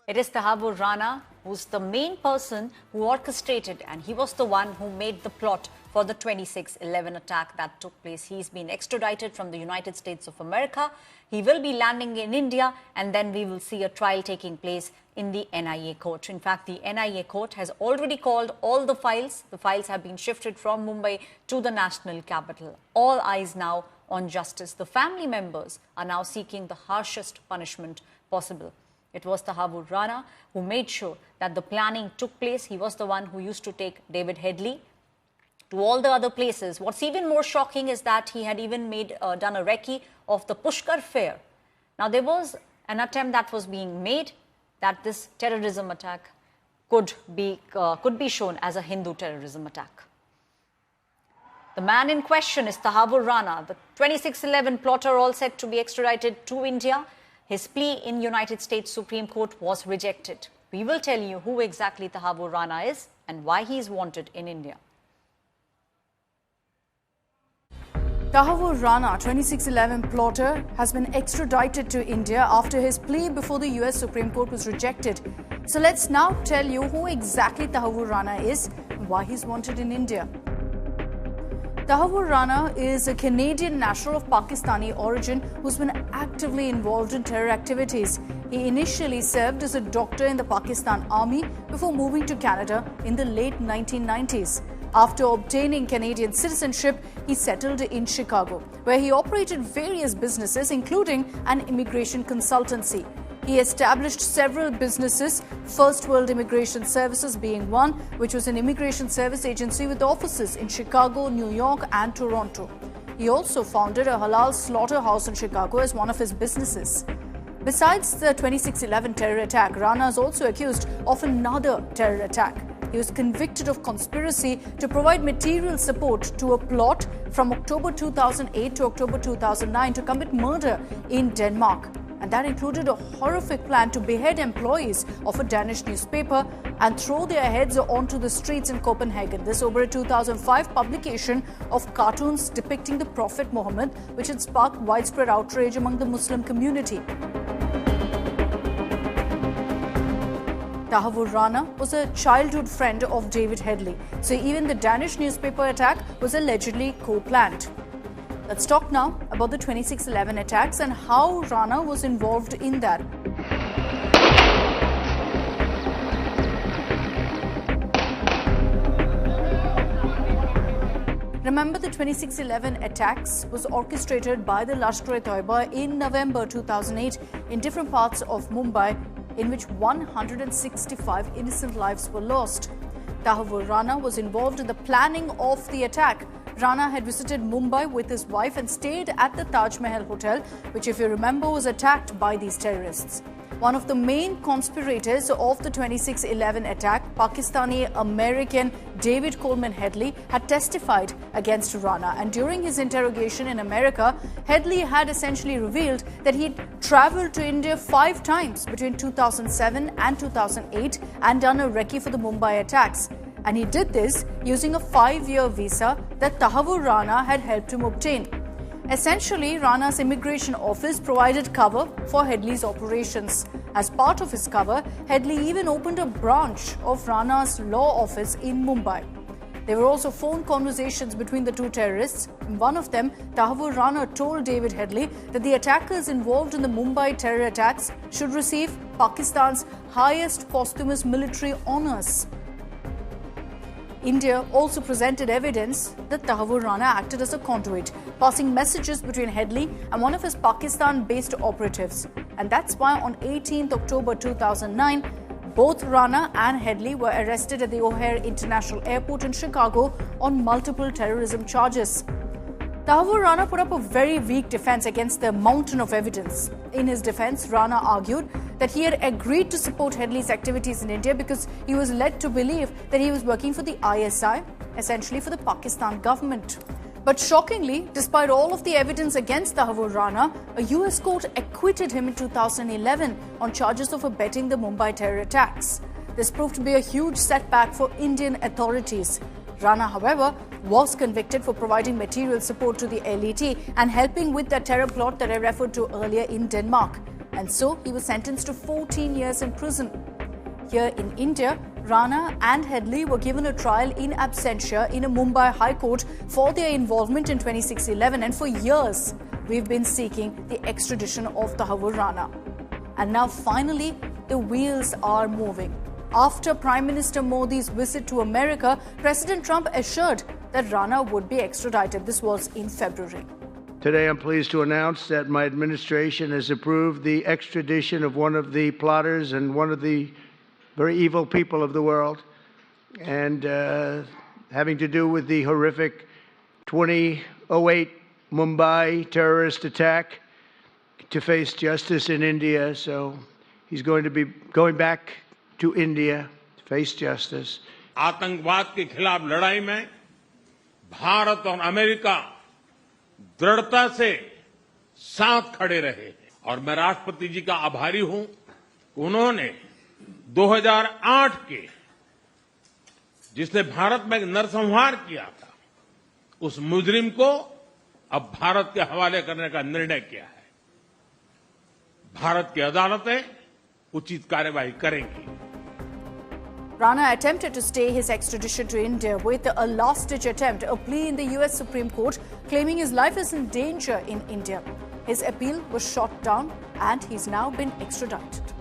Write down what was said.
It is Tahawwur Rana who's the main person who orchestrated, and he was the one who made the plot for the 26/11 attack that took place. He's been extradited from the United States of America. He will be landing in India, and then we will see a trial taking place in the NIA court. In fact, the NIA court has already called all the files. The files have been shifted from Mumbai to the national capital. All eyes now on justice. The family members are now seeking the harshest punishment possible. It was Tahawwur Rana who made sure that the planning took place. He was the one who used to take David Headley to all the other places. What's even more shocking is that he had even done a recce of the Pushkar fair. Now, there was an attempt that was being made that this terrorism attack could be shown as a Hindu terrorism attack. The man in question is Tahawwur Rana, the 26/11 plotter, all set to be extradited to India. His plea in United States Supreme Court was rejected. We will tell you who exactly Tahawwur Rana is and why he is wanted in India. Tahawwur Rana, 26/11 plotter, has been extradited to India after his plea before the US Supreme Court was rejected. So let's now tell you who exactly Tahawwur Rana is and why he's wanted in India. Tahawwur Rana is a Canadian national of Pakistani origin who's been actively involved in terror activities. He initially served as a doctor in the Pakistan Army before moving to Canada in the late 1990s. After obtaining Canadian citizenship, he settled in Chicago, where he operated various businesses, including an immigration consultancy. He established several businesses, First World Immigration Services being one, which was an immigration service agency with offices in Chicago, New York and Toronto. He also founded a halal slaughterhouse in Chicago as one of his businesses. Besides the 26/11 terror attack, Rana is also accused of another terror attack. He was convicted of conspiracy to provide material support to a plot from October 2008 to October 2009 to commit murder in Denmark. And that included a horrific plan to behead employees of a Danish newspaper and throw their heads onto the streets in Copenhagen. This over a 2005 publication of cartoons depicting the Prophet Muhammad, which had sparked widespread outrage among the Muslim community. Tahawwur Rana was a childhood friend of David Headley, so even the Danish newspaper attack was allegedly co-planned. Let's talk now about the 26/11 attacks and how Rana was involved in that. Remember, the 26/11 attacks was orchestrated by the lashkar-e-toiba in November 2008 in different parts of Mumbai, in which 165 innocent lives were lost. Tahawwur Rana was involved in the planning of the attack. Rana had visited Mumbai with his wife and stayed at the Taj Mahal Hotel, which, if you remember, was attacked by these terrorists. One of the main conspirators of the 26/11 attack, Pakistani-American David Headley, had testified against Rana. And during his interrogation in America, Headley had essentially revealed that he had travelled to India 5 times between 2007 and 2008 and done a recce for the Mumbai attacks. And he did this using a 5-year visa that Tahawwur Rana had helped him obtain. Essentially, Rana's immigration office provided cover for Headley's operations. As part of his cover, Headley even opened a branch of Rana's law office in Mumbai. There were also phone conversations between the two terrorists. In one of them, Tahawwur Rana told David Headley that the attackers involved in the Mumbai terror attacks should receive Pakistan's highest posthumous military honours. India also presented evidence that Tahawwur Rana acted as a conduit, passing messages between Headley and one of his Pakistan-based operatives. And that's why on 18th October 2009, both Rana and Headley were arrested at the O'Hare International Airport in Chicago on multiple terrorism charges. Tahawwur Rana put up a very weak defense against the mountain of evidence. In his defense, Rana argued that he had agreed to support Headley's activities in India because he was led to believe that he was working for the ISI, essentially for the Pakistan government. But shockingly, despite all of the evidence against Tahawwur Rana, a US court acquitted him in 2011 on charges of abetting the Mumbai terror attacks. This proved to be a huge setback for Indian authorities. Rana, however, was convicted for providing material support to the LET and helping with the terror plot that I referred to earlier in Denmark. and so he was sentenced to 14 years in prison. Here in India, Rana and Headley were given a trial in absentia in a Mumbai High Court for their involvement in 26/11, and for years we've been seeking the extradition of Tahawwur Rana. And now finally the wheels are moving. After Prime Minister Modi's visit to America, President Trump assured that Rana would be extradited. This was in February. Today, I'm pleased to announce that my administration has approved the extradition of one of the plotters and one of the very evil people of the world, and having to do with the horrific 2008 Mumbai terrorist attack, to face justice in India. So he's going to be going back to India to face justice. आतंकवाद के खिलाफ लड़ाई में भारत और America दृढ़ता से साथ खड़े रहे और मैं राष्ट्रपति जी का आभारी हूं। उन्होंने 2008 के जिसने भारत में नरसंहार किया था, उस मुजरिम को अब भारत के हवाले करने का निर्णय किया है। भारत की अदालतें उचित कार्यवाही करेंगी। Rana attempted to stay his extradition to India with a last-ditch attempt, a plea in the US Supreme Court, claiming his life is in danger in India. His appeal was shot down and he's now been extradited.